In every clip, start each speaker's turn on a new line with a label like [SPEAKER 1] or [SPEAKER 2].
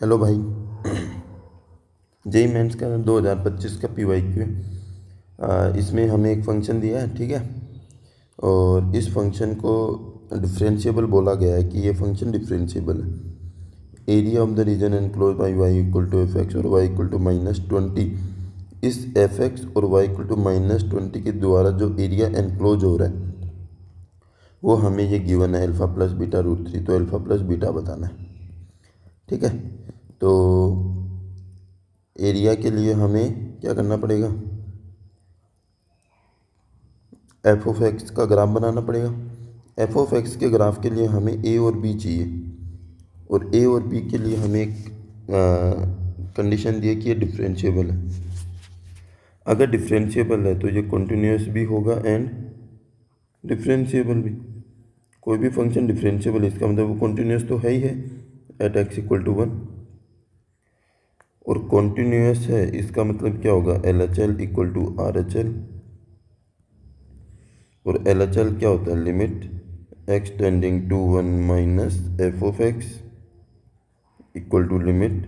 [SPEAKER 1] Hello भाई। JEE mains का 2025 का PYQ है। इसमें हमें एक फंक्शन दिया है, ठीक है। और इस फंक्शन को डिफरेंशिएबल बोला गया है कि ये फंक्शन डिफरेंशिएबल है। Area of the region enclose by y equal to fx और y इक्वल टू -20। इस fx और y इक्वल टू -20 के द्वारा जो एरिया एनक्लोज हो रहा है वो हमें ये गिवन है अल्फ़ा प्लस बीटा √3। तो अल्फ़ा प्लस बीटा बताना है, ठीक है। तो एरिया के लिए हमें क्या करना पड़ेगा, एफ ऑफ एक्स का ग्राफ बनाना पड़ेगा। एफ ऑफ एक्स के ग्राफ के लिए हमें ए और बी चाहिए, और ए और बी के लिए हमें एक कंडीशन दी है कि ये डिफरेंशिएबल है। अगर डिफरेंशिएबल है तो ये कॉन्टिन्यूस भी होगा एंड डिफरेंशिएबल भी। कोई भी फंक्शन डिफरेंशिएबल, इसका मतलब वो कॉन्टिन्यूस तो है ही है एट एक्स इक्वल टू 1, और कॉन्टिन्यूस है इसका मतलब क्या होगा, LHL इक्वल टू RHL। और LHL क्या होता है, limit x tending to 1 minus f of x equal to limit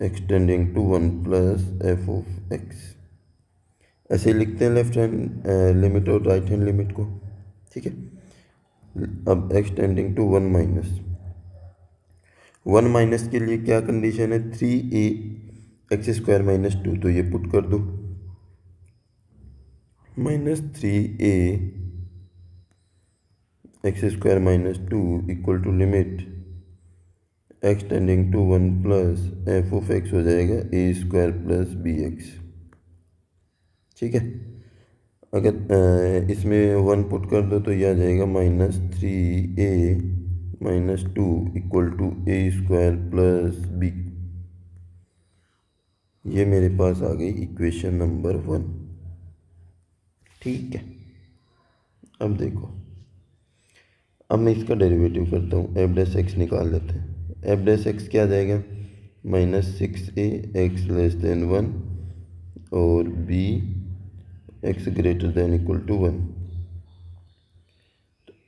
[SPEAKER 1] x tending to 1 plus f of x. ऐसे लिखते हैं लेफ्ट हैंड लिमिट और राइट हैंड लिमिट को, ठीक है। अब x टेंडिंग टू 1 माइनस के लिए क्या कंडीशन है, 3a x² - 2। तो ये पुट कर दो, -3a x² - 2 equal to limit x tending to 1 plus f of x हो जाएगा a² प्लस bx, ठीक है। अगर इसमें 1 पुट कर दो तो यह आ जाएगा -3a - 2 equal to a² plus b। ये मेरे पास आ गई इक्वेशन नंबर 1, ठीक है। अब देखो, अब मैं इसका डेरिवेटिव करता हूँ, एफ डैश एक्स निकाल लेते हैं। एफ डैश एक्स क्या आ जाएगा, -6a x 1 और b x(1।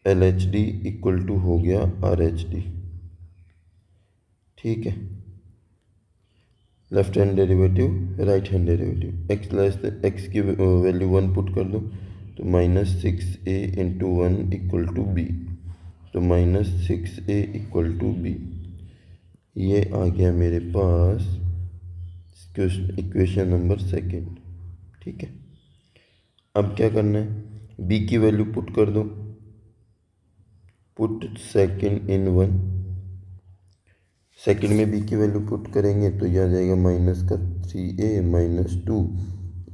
[SPEAKER 1] LHD equal to हो गया RHD, ठीक है। Left hand derivative, right hand derivative. X की वैल्यू 1 पुट कर दो तो -6a × 1 इक्वल टू b। तो -6a इक्वल टू b, ये आ गया मेरे पास इक्वेशन नंबर 2, ठीक है। अब क्या करना है, b की वैल्यू पुट कर दो, पुट सेकेंड इन 1। सेकेंड में b की वैल्यू पुट करेंगे तो यह आ जाएगा -3a - 2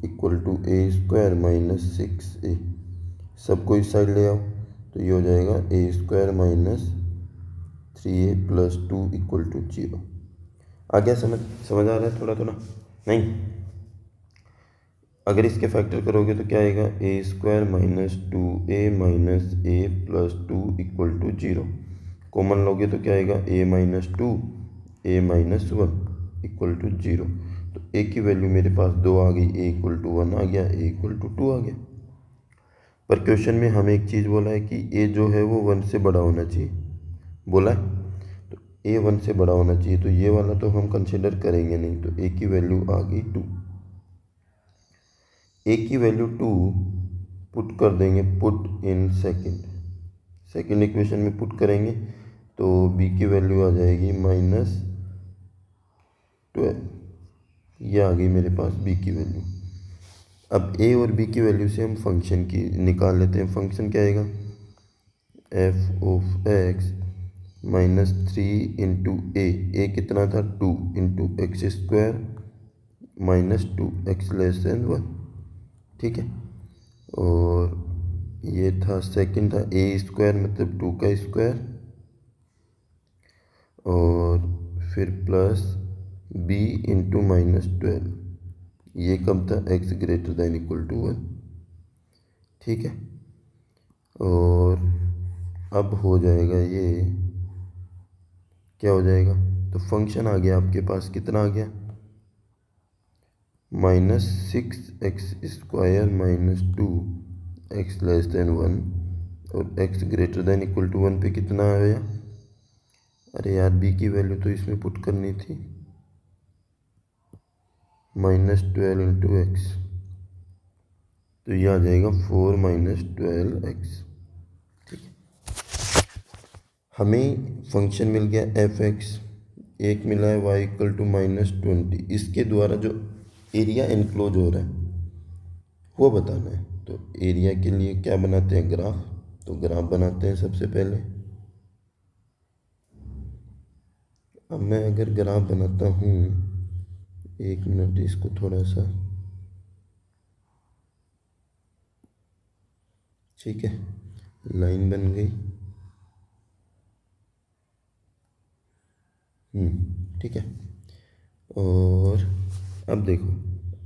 [SPEAKER 1] equal to a² - 6a। सबको इस साइड ले आओ तो ये हो जाएगा a² - 3a + 2 इक्वल टू 0। आ गया समझ आ रहा है थोड़ा थोड़ा, नहीं? अगर इसके फैक्टर करोगे तो क्या आएगा, a² - 2a - a + 2 equal to 0। Common लोगे तो क्या आएगा, a - 2 a - 1 इक्वल टू 0। तो a की वैल्यू मेरे पास 2 आ गई, a इक्वल टू 1 आ गया, a इक्वल टू 2 आ गया। पर क्वेश्चन में हमें एक चीज़ बोला है कि a जो है वो 1 से बड़ा होना चाहिए, बोला है। तो a 1 से बड़ा होना चाहिए, तो ये वाला तो हम कंसिडर करेंगे नहीं। तो a की वैल्यू आ गई 2। a की वैल्यू 2 पुट कर देंगे, पुट इन सेकेंड इक्वेशन में पुट करेंगे तो b की वैल्यू आ जाएगी -12। ये आ गई मेरे पास b की वैल्यू। अब a और b की वैल्यू से हम फंक्शन की निकाल लेते हैं। फंक्शन क्या आएगा, f ऑफ x -3 × a कितना था, 2 × x² - 2 x 1, ठीक है। और ये था सेकंड था a² मतलब 2 का स्क्वायर, और फिर प्लस b × -12। ये कब था, x= 1, ठीक है। और अब हो जाएगा, ये क्या हो जाएगा, तो फंक्शन आ गया आपके पास, कितना आ गया, -6x² - 2 x 1 और x= 1 पे कितना आया, अरे यार बी की वैल्यू तो इसमें पुट करनी थी, -12 इंटू एक्स, तो ये आ जाएगा 4 - 12x। ठीक है, हमें फंक्शन मिल गया f(x), एक मिला है y = -20। इसके द्वारा जो एरिया एनक्लोज हो रहा है वो बताना है। तो एरिया के लिए क्या बनाते हैं, ग्राफ। तो ग्राफ बनाते हैं सबसे पहले। अब मैं अगर ग्राफ बनाता हूँ, 1 मिनट, इसको थोड़ा सा, ठीक है, लाइन बन गई। ठीक है, और अब देखो,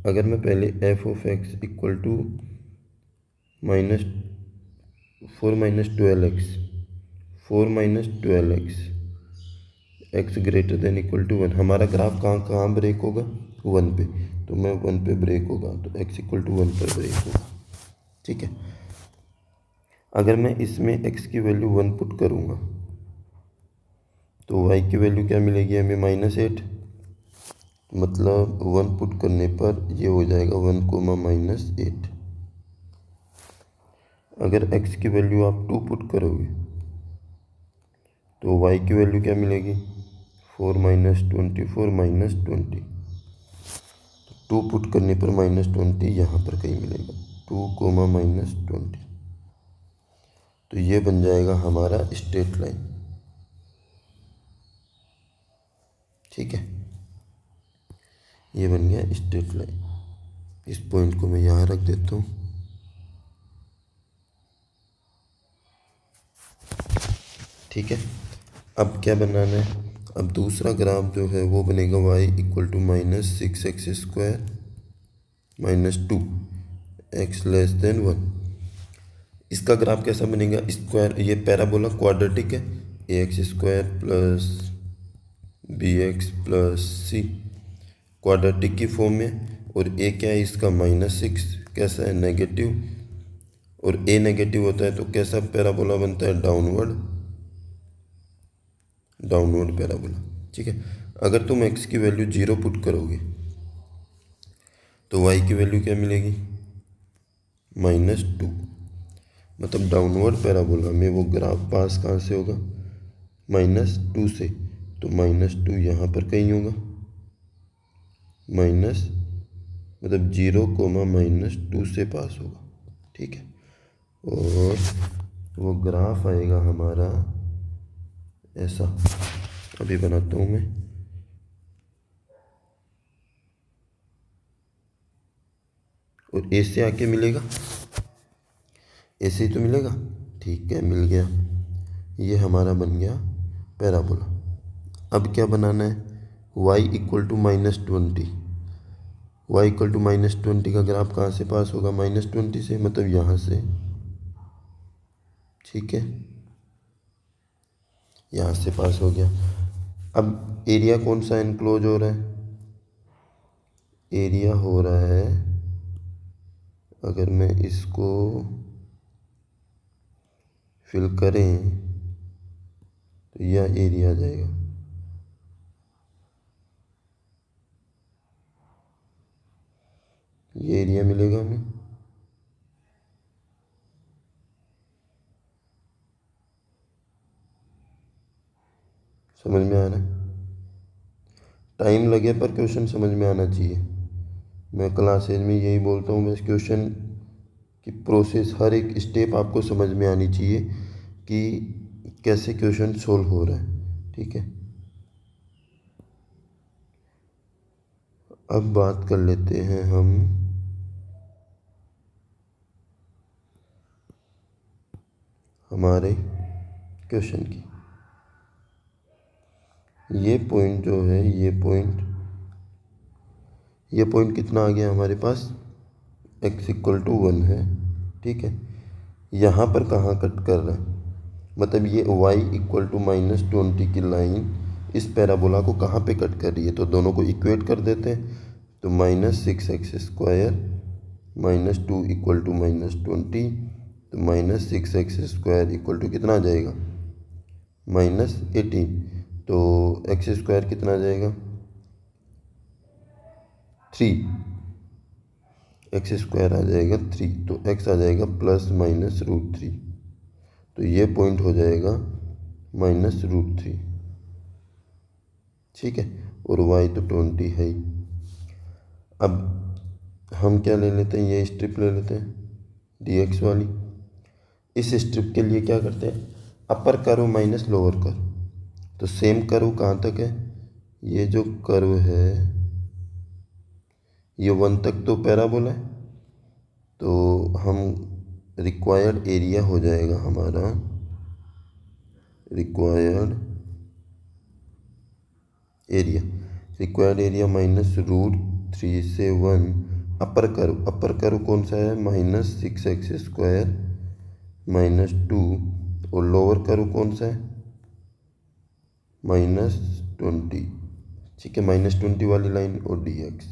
[SPEAKER 1] अगर मैं पहले f(x) = -4 - 12x, 4 - 12x, x > 1, हमारा ग्राफ कहाँ ब्रेक होगा, 1 पे। तो मैं 1 पे ब्रेक होगा, तो x = 1 पर ब्रेक होगा। ठीक है, अगर मैं इसमें x की वैल्यू 1 पुट करूँगा तो y की वैल्यू क्या मिलेगी हमें, -8। मतलब 1 पुट करने पर ये हो जाएगा 1, -8। अगर x की वैल्यू आप 2 पुट करोगे तो y की वैल्यू क्या मिलेगी, 4 - 24 - 20। 2 पुट करने पर -20 यहाँ पर कहीं मिलेगा, 2, -20। तो ये बन जाएगा हमारा स्ट्रेट लाइन। ठीक है, ये बन गया स्ट्रेट लाइन। इस पॉइंट को मैं यहाँ रख देता हूँ। ठीक है, अब क्या बनाना है, अब दूसरा ग्राफ जो है वो बनेगा y = -6x² - 2 x < 1। इसका ग्राफ कैसा बनेगा, स्क्वायर, ये पैराबोला क्वाड्रेटिक है, ax² + bx + c क्वाड्रेटिक की फॉर्म में, और a क्या है इसका, -6, कैसा है, नेगेटिव, और a नेगेटिव होता है तो कैसा पैराबोला बनता है, डाउनवर्ड पैराबोला। ठीक है, अगर तुम x की वैल्यू 0 पुट करोगे तो y की वैल्यू क्या मिलेगी, -2। मतलब डाउनवर्ड पैराबोला में वो ग्राफ पास कहाँ से होगा, -2 से। तो -2 यहाँ पर कहीं होगा, मतलब 0, -2 से पास होगा। ठीक है, और वो ग्राफ आएगा हमारा ऐसा, अभी बनाता हूँ मैं। और ए से आके मिलेगा, ऐसे ही तो मिलेगा। ठीक है, मिल गया, ये हमारा बन गया पैराबोला। अब क्या बनाना है, y = -20। y = -20 का ग्राफ कहाँ से पास होगा, -20 से, मतलब यहाँ से। ठीक है, यहाँ से पास हो गया। अब एरिया कौन सा एनक्लोज हो रहा है, एरिया हो रहा है, अगर मैं इसको फिल करें तो यह एरिया आ जाएगा। ये एरिया मिलेगा हमें। समझ में आ रहा है, टाइम लगे पर क्वेश्चन समझ में आना चाहिए। मैं क्लासेज में यही बोलता हूँ, बस क्वेश्चन की प्रोसेस, हर एक स्टेप आपको समझ में आनी चाहिए कि कैसे क्वेश्चन सोल्व हो रहा है। ठीक है, अब बात कर लेते हैं हम हमारे क्वेश्चन की। ये पॉइंट जो है, ये पॉइंट कितना आ गया हमारे पास, x = 1 है। ठीक है, यहाँ पर कहाँ कट कर रहा है, मतलब ये y = -20 की लाइन इस पैराबोला को कहाँ पे कट कर रही है, तो दोनों को इक्वेट कर देते हैं। तो -6x² - 2 = -20, तो -6x² = कितना आ जाएगा, -18। तो एक्स स्क्वायर कितना आ जाएगा 3, एक्स स्क्वायर आ जाएगा 3, तो एक्स आ जाएगा ±√3, तो ये पॉइंट हो जाएगा -√3, ठीक है। और y तो 20 है ही। अब हम क्या ले लेते हैं, ये स्ट्रिप ले लेते हैं dx वाली। इस स्ट्रिप के लिए क्या करते हैं, upper curve minus lower curve. तो सेम कर्व कहाँ तक है, ये जो कर्व है ये 1 तक तो पैराबोला है, तो हम रिक्वायर्ड एरिया हो जाएगा हमारा रिक्वायर्ड एरिया -√3 से 1 अपर कर्व कौन सा है -6x² -2, और लोअर कर्व कौन सा है -20, ठीक है, -20 वाली लाइन और dx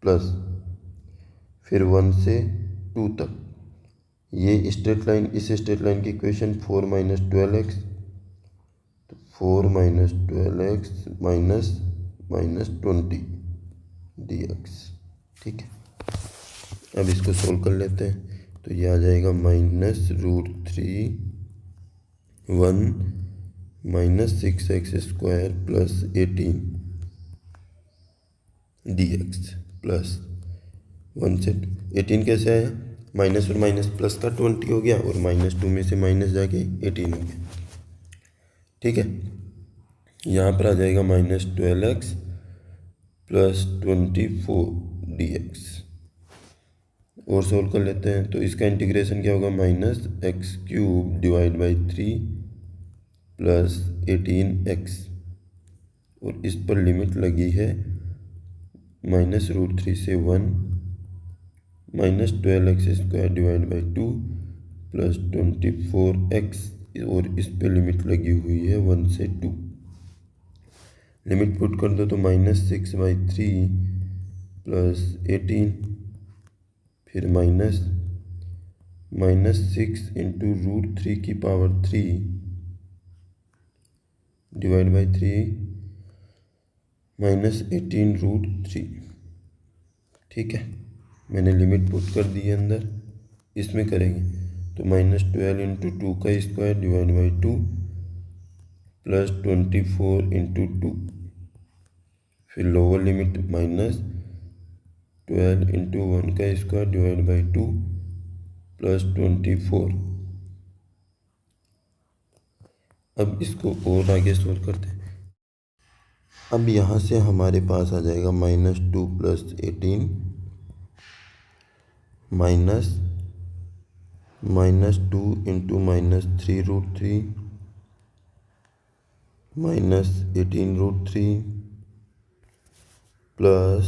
[SPEAKER 1] प्लस फिर 1 से 2 तक ये स्ट्रेट लाइन, इस स्ट्रेट लाइन की इक्वेशन 4 - 12x, तो 4 - 12x -20 dx, ठीक है। अब इसको सोल्व कर लेते हैं, तो ये आ जाएगा -√3 1 -6x² + 18 dx प्लस 1 से 18 कैसे आया, माइनस और माइनस प्लस का 20 हो गया, और -2 में से माइनस जाके 18 हो गया, ठीक है। यहाँ पर आ जाएगा -12x + 24 dx। और सोल्व कर लेते हैं, तो इसका इंटीग्रेशन क्या होगा -x³ / 3 + 18x, और इस पर लिमिट लगी है -√3 से 1 -12x² / 2 + 24x, और इस पे लिमिट लगी हुई है 1 से 2। लिमिट पुट कर दो तो -6/3 + 18, फिर -6 × √3³ / 3 -18√3, ठीक है। मैंने लिमिट पुट कर दी है अंदर, इसमें करेंगे तो -12 × 2² / 2 + 24 × 2, फिर लोअर लिमिट -12 × 1² / 2 + 24। अब इसको और आगे सोल्व करते हैं। अब यहाँ से हमारे पास आ जाएगा -2 + 18 -2 × -3√3 -18√3 प्लस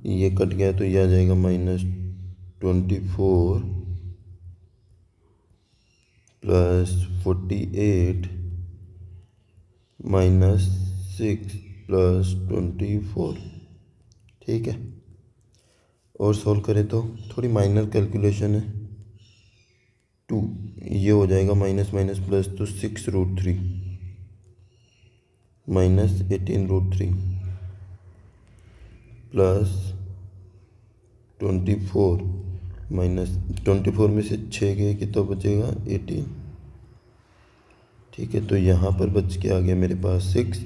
[SPEAKER 1] ये कट गया तो ये आ जाएगा -24 + 48 -6 + 24, ठीक है। और सोल्व करें तो थोड़ी माइनर कैलकुलेशन है, 2 ये हो जाएगा माइनस प्लस, तो 6√3 -18√3 प्लस 24 -24 में से 6 गए कितना बचेगा 18, ठीक है। तो यहाँ पर बच के आ गया मेरे पास 6,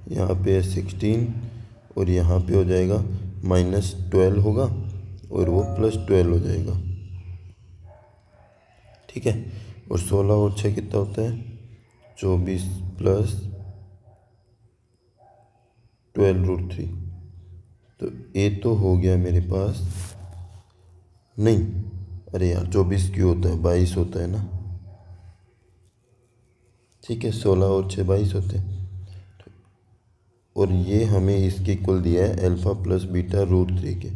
[SPEAKER 1] यहाँ पे है 16, और यहाँ पे हो जाएगा -12 होगा और वो +12 हो जाएगा, ठीक है। और 16 और 6 कितना होता है 24 + 12√3, तो ये तो हो गया मेरे पास, नहीं अरे यार 24 क्यों होता है 22 होता है ना, ठीक है। 16 और 6 22 होते हैं, और ये हमें इसके इक्वल दिया है अल्फ़ा + बीटा √3 के,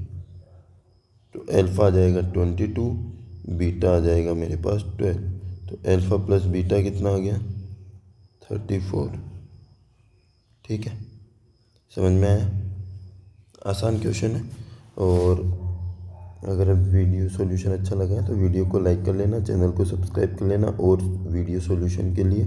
[SPEAKER 1] तो अल्फ़ा आ जाएगा 22, बीटा आ जाएगा मेरे पास 12, तो अल्फ़ा + बीटा कितना आ गया 34, ठीक है। समझ में आया, आसान क्वेश्चन है। और अगर वीडियो सॉल्यूशन अच्छा लगा है तो वीडियो को लाइक कर लेना, चैनल को सब्सक्राइब कर लेना और वीडियो सॉल्यूशन के लिए